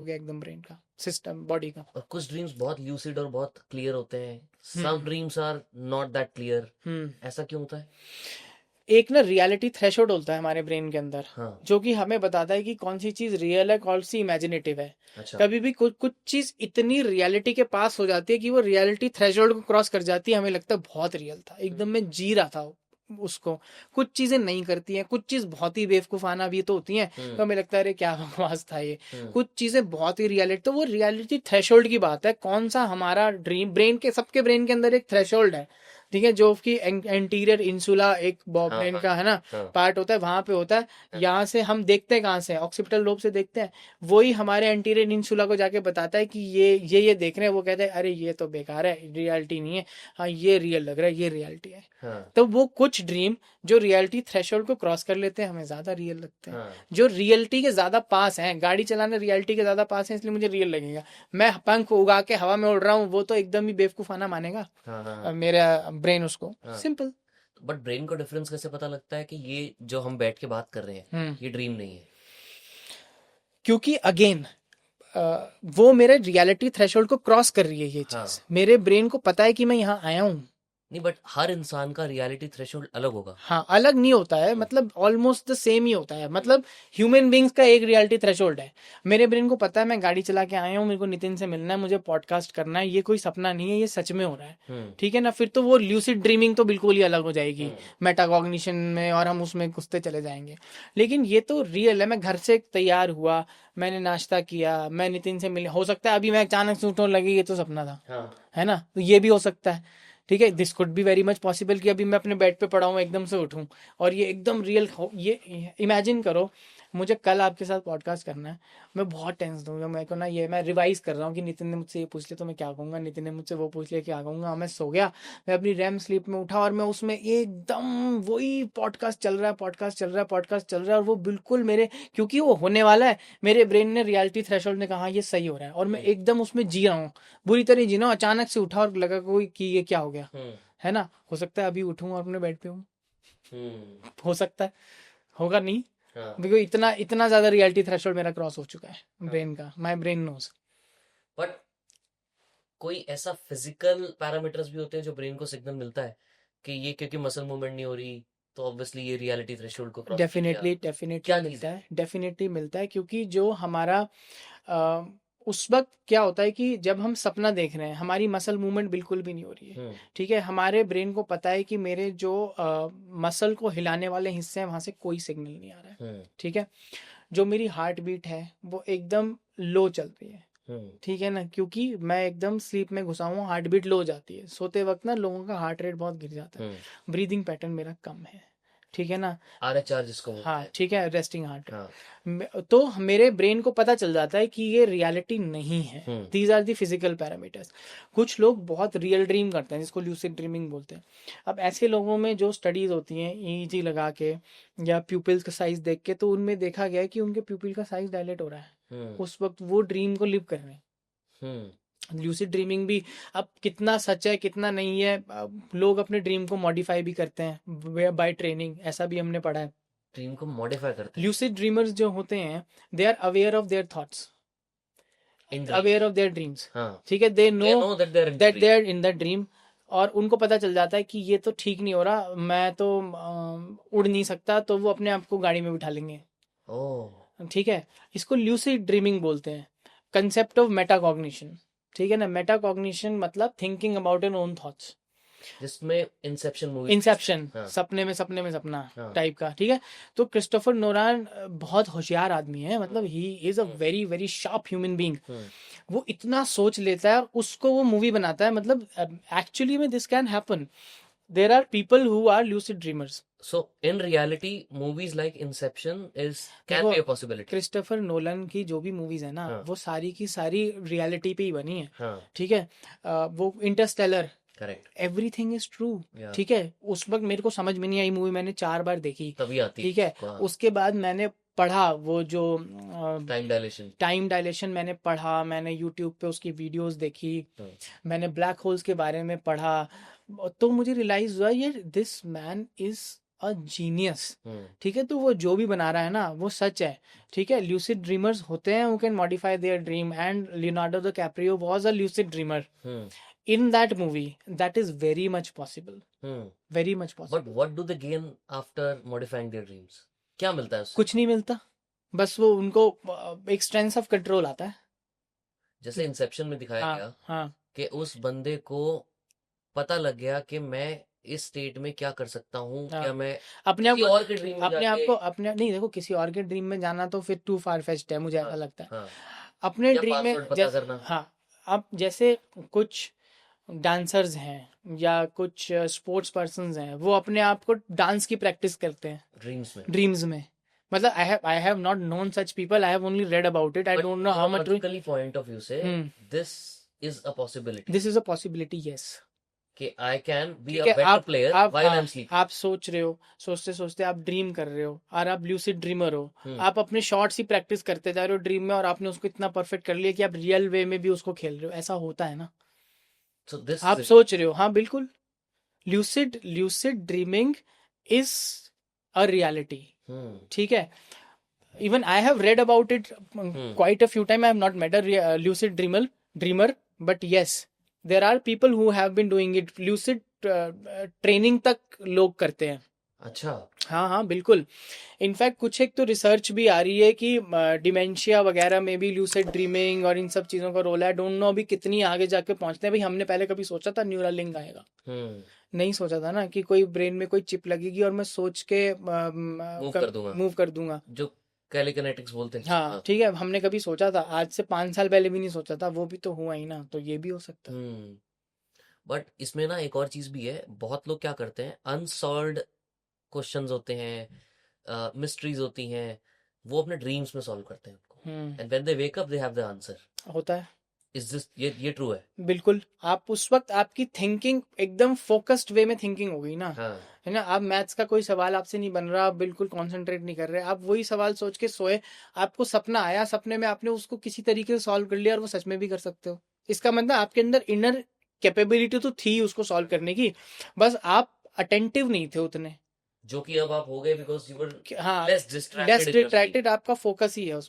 हो गया एकदम ब्रेन का सिस्टम बॉडी का। और कुछ ड्रीम्स बहुत ल्यूसिड और बहुत क्लियर होते हैं, some hmm. Dreams are not that clear. Hmm. ऐसा क्यों होता है? एक ना रियलिटी थ्रेशोल्ड होता है हमारे ब्रेन के अंदर, हाँ। जो कि हमें बताता है कि कौन सी चीज रियल है कौन सी इमेजिनेटिव है। अच्छा। कभी भी कुछ कुछ चीज इतनी रियलिटी के पास हो जाती है कि वो रियलिटी थ्रेशोल्ड को क्रॉस कर जाती है, हमें लगता है बहुत रियल था, एकदम मैं जी रहा था उसको। कुछ चीजें नहीं करती हैं, कुछ चीज बहुत ही बेवकूफाना भी तो होती हैं, हम्म। तो हमें लगता है अरे क्या बकवास था ये। हम्म। कुछ चीजें बहुत ही रियलिटी, तो वो रियलिटी थ्रेशोल्ड की बात है, कौन सा हमारा ड्रीम, ब्रेन के सबके ब्रेन के अंदर एक थ्रेशोल्ड है, ठीक है, जो कि एंटीरियर इंसुला एक हाँ ब्रेन हाँ का है ना हाँ पार्ट होता है, वहां पे होता है। हाँ। यहाँ से हम देखते हैं, कहाँ से, ऑक्सीपिटल लोब से देखते हैं। वही हमारे एंटीरियर इंसुला को जाके बताता है कि ये देख रहे हैं, वो कहते हैं अरे ये तो बेकार है, रियलिटी नहीं है, हाँ ये रियल लग रहा है, ये रियलिटी है। हाँ तो वो कुछ ड्रीम जो रियलिटी थ्रेशोल्ड को क्रॉस कर लेते हैं हमें ज्यादा रियल लगते हैं। हाँ जो रियलिटी के ज्यादा पास हैं, गाड़ी चलाना रियलिटी के ज्यादा पास है इसलिए मुझे रियल लगेगा। मैं पंख उगा के हवा में उड़ रहा हूँ, वो तो एकदम ही बेवकूफाना मानेगा हाँ हाँ मेरा ब्रेन उसको। हाँ। सिंपल। बट ब्रेन को डिफरेंस कैसे पता लगता है कि ये जो हम बैठ के बात कर रहे हैं हम्म। ये ड्रीम नहीं है? क्योंकि अगेन वो मेरे रियलिटी थ्रेशोल्ड को क्रॉस कर रही है, ये हाँ। चीज मेरे ब्रेन को पता है कि मैं यहाँ आया हूँ। नहीं, बट हर इंसान का रियलिटी थ्रेशोल्ड अलग होगा। हाँ अलग नहीं होता है, हम्म। मतलब ऑलमोस्ट द सेम ही होता है, हम्म। मतलब ह्यूमन बींग्स का एक रियलिटी थ्रेशोल्ड है। मेरे ब्रेन को पता है मैं गाड़ी चला के आया हूँ, मेरे को नितिन से मिलना है, मुझे पॉडकास्ट करना है, ये कोई सपना नहीं है, ये सच में हो रहा है। हम्म। ठीक है ना, फिर तो वो ल्यूसिड ड्रीमिंग तो बिल्कुल ही अलग हो जाएगी हम्म। मेटाकॉग्निशन में, और हम उसमें घुसते चले जाएंगे। लेकिन ये तो रियल है, मैं घर से तैयार हुआ, मैंने नाश्ता किया, मैं नितिन से मिले, हो सकता है अभी मैं अचानक से उठने लगी ये तो सपना था, हाँ। है ना, तो ये भी हो सकता है। ठीक है, this could be very much possible कि अभी मैं अपने बेड पे पड़ा हूँ एकदम से उठूं और ये एकदम रियल हो। ये इमेजिन करो, मुझे कल आपके साथ पॉडकास्ट करना है, मैं बहुत टेंस दूंगा, मेरे को ना, ये मैं रिवाइज कर रहा हूँ कि नितिन ने मुझसे ये पूछ लिया तो मैं क्या कहूंगा, नितिन ने मुझसे वो पूछ लिया क्या कहूंगा, मैं सो गया, मैं अपनी रैम स्लीप में उठा और मैं उसमें एकदम वही पॉडकास्ट चल रहा है, पॉडकास्ट चल रहा है, पॉडकास्ट चल रहा है, और वो बिल्कुल मेरे, क्योंकि वो होने वाला है, मेरे ब्रेन ने रियलिटी थ्रेशोल्ड ने कहा ये सही हो रहा है और मैं हम्म। एकदम उसमें जी रहा हूँ, बुरी तरह जी रहा हूँ। अचानक से उठा और लगा कोई कि ये क्या हो गया, हम्म। है ना, हो सकता है अभी उठूं और अपने बेड पे हूँ, हम्म। हो सकता है, होगा नहीं, हाँ बिकॉज इतना इतना ज्यादा रियलिटी थ्रेशोल्ड मेरा क्रॉस हो चुका है हाँ। ब्रेन का, माय ब्रेन नोज। बट कोई ऐसा फिजिकल पैरामीटर्स भी होते हैं जो ब्रेन को सिग्नल मिलता है कि ये क्योंकि मसल मूवमेंट नहीं हो रही तो ऑब्वियसली ये रियलिटी थ्रेशोल्ड को क्रॉस कर गया? डेफिनेटली क्या चीज मिलता है? है, डेफिनेटली मिलता है, क्योंकि जो हमारा अ, उस वक्त क्या होता है कि जब हम सपना देख रहे हैं हमारी मसल मूवमेंट बिल्कुल भी नहीं हो रही है। हम्म। ठीक है, हमारे ब्रेन को पता है कि मेरे जो मसल को हिलाने वाले हिस्से हैं वहां से कोई सिग्नल नहीं आ रहा है। हम्म। ठीक है, जो मेरी हार्ट बीट है वो एकदम लो चल रही है। हम्म। ठीक है ना, क्योंकि मैं एकदम स्लीप में घुसा हूँ, हार्ट बीट लो हो जाती है, सोते वक्त ना लोगों का हार्ट रेट बहुत गिर जाता है, हम्म। ब्रीदिंग पैटर्न मेरा कम है। ठीक है ना, RHR जिसको बोलते हाँ हैं। ठीक है, रेस्टिंग हार्ट हाँ। रेट, तो मेरे ब्रेन को पता चल जाता है कि ये रियलिटी नहीं है। Hmm. These are the physical parameters. कुछ लोग बहुत रियल ड्रीम करते हैं जिसको ल्यूसिड ड्रीमिंग बोलते हैं। अब ऐसे लोगों में जो स्टडीज होती हैं ईईजी लगा के या प्यूपिल्स का साइज देख के, तो उनमें देखा गया है कि उनके प्यूपिल का साइज डायलेट हो रहा है, हम्म। उस वक्त वो ड्रीम को लिव कर रहे हैं। हम्म। ल्यूसिड ड्रीमिंग भी अब कितना सच है कितना नहीं है, लोग अपने ड्रीम को मॉडिफाई भी करते हैं बाय ट्रेनिंग, ऐसा भी हमने पढ़ा है। ड्रीम को मॉडिफाई करते हैं? ल्यूसिड ड्रीमर्स जो होते हैं, they are aware of their thoughts, in dream? Aware of their dreams. हाँ। ठीक है, they know they know that they are in the that dream. They are in the dream, और उनको पता चल जाता है कि ये तो ठीक नहीं हो रहा, मैं तो उड़ नहीं सकता, तो वो अपने आप को गाड़ी में बिठा लेंगे। ओह। ठीक है, इसको ल्यूसिड ड्रीमिंग बोलते हैं, कंसेप्ट ऑफ मेटाकॉग्निशन। ठीक है ना, मेटाकॉग्निशन मतलब thinking about your own thoughts, जिसमें इंसेप्शन मूवी बेस्ड है। इंसेप्शन, हाँ सपने में सपना हाँ। टाइप का। ठीक है, तो क्रिस्टोफर नोलान बहुत होशियार आदमी है, मतलब he is a hmm. Very very sharp human being. Hmm. वो इतना सोच लेता है और उसको वो मूवी बनाता है, मतलब एक्चुअली में this can happen, there are people who are lucid dreamers. So in reality, movies like Inception is can देखो, be a possibility. Christopher Nolan की जो भी मूवीज है ना, हाँ वो सारी की सारी रियलिटी पे ही बनी है। हाँ। ठीक है, वो Interstellar, correct. Everything is true. या ठीक है, उस वक्त मेरे को समझ में नहीं आई मूवी, मैंने 4 बार देखी। तभी आती है ठीक है, सबको। हाँ। उसके बाद मैंने पढ़ा वो जो टाइम डायलेशन। टाइम डायलेशन मैंने पढ़ा, मैंने यूट्यूब पे उसकी वीडियोस देखी, हाँ। मैंने ब्लैक होल्स के बारे में पढ़ा, तो मुझे रियलाइज हुआ ये this man is a genius. ठीक है, तो वो जो भी बना रहा है ना वो सच है। ठीक है, ल्यूसिड ड्रीमर्स होते हैं who can modify their dream, and Leonardo da Caprio was a lucid dreamer in that movie. That is very much possible, very much but possible. What do they gain after modifying their dreams? क्या मिलता है उससे? कुछ नहीं मिलता, बस वो उनको एक स्ट्रेंथ ऑफ कंट्रोल आता है। जैसे इंसेप्शन में दिखाया हाँ गया हाँ कि उस बंदे को पता लग गया कि मैं इस स्टेट में क्या कर सकता हूँ, हाँ। क्या मैं अपने आप किसी और के ड्रीम में अपने आप जाके को अपने नहीं, देखो किसी और के ड्रीम में जाना तो फिर टू फार फेच्ड है, मुझे ऐसा हाँ लगता है। हाँ अपने या ड्रीम में पासवर्ड पता जैसे, करना। हाँ, अब जैसे कुछ डांसर्स हैं या कुछ स्पोर्ट्स पर्सन्स हैं, वो अपने आप को डांस की प्रैक्टिस करते हैं ड्रीम्स में। ड्रीम्स में। मतलब I have not known such people, I have only read about it, I but don't know how much. Theologically point of view से this is a possibility this is a possibility, yes. कि I can be ठीक a है, better player while I am sleeping. आप सोच रहे हो, सोचते सोचते आप ड्रीम कर रहे हो और आप ल्यूसिड ड्रीमर हो। हम्म आप अपने शॉट्स ही प्रैक्टिस करते जा रहे हो ड्रीम में, और आपने उसको इतना परफेक्ट कर लिया कि आप रियल वे में भी उसको खेल रहे हो। ऐसा होता है ना, सो दिस आप इज सोच रहे हो, हाँ बिल्कुल। Lucid lucid dreaming is a reality. Hmm ठीक है, even I have read about it hmm quite a few time. I have not met a lucid dreamer, but yes, there are people who have been doing it. Lucid training तक लोग करते हैं। अच्छा हाँ हाँ बिल्कुल। इनफैक्ट कुछ एक तो रिसर्च भी आ रही है कि डिमेंशिया वगैरह में भी ल्यूसिड ड्रीमिंग और इन सब चीज़ों का रोल है। डोंट नो अभी कितनी आगे जाके पहुंचते हैं। भाई हमने पहले कभी सोचा था न्यूरालिंक आएगा? नहीं सोचा था ना कि कोई ब्रेन में कोई चिप लगेगी और मैं सोच के मूव कर दूंगा, मूव कर दूंगा। जो कैलिकिनेटिक्स बोलते हैं। हाँ ठीक है, हमने कभी सोचा था? आज से 5 साल पहले भी नहीं सोचा था। वो भी तो हुआ ही ना, तो ये भी हो सकता है। बट इसमें ना एक और चीज भी है, बहुत लोग क्या करते हैं, अनसॉल्व्ड क्वेश्चंस होते हैं, मिस्ट्रीज होती हैं, वो अपने ड्रीम्स में सॉल्व करते हैं उनको, and when they wake up they have the answer. होता है। इज दिस ये ट्रू है? बिल्कुल। आप उस वक्त आपकी थिंकिंग एकदम फोकस्ड वे में थिंकिंग हो गई ना, हाँ है ना। आप मैथ्स का कोई सवाल आपसे नहीं बन रहा, आप बिल्कुल कंसंट्रेट नहीं कर रहे, आप वही सवाल सोच के सोए, आपको सपना आया, सपने में आपने उसको किसी तरीके से सॉल्व कर लिया और वो सच में भी कर सकते हो। इसका मतलब आपके अंदर इनर कैपेबिलिटी तो थी उसको सॉल्व करने की, बस आप अटेंटिव नहीं थे उतने, जो कि अब आप हो गए बिकॉज यू वर हाँ लेस लेस डिस्ट्रैक्टेड। डिस्ट्रैक्टेड। आपका फोकस ही है उस पे।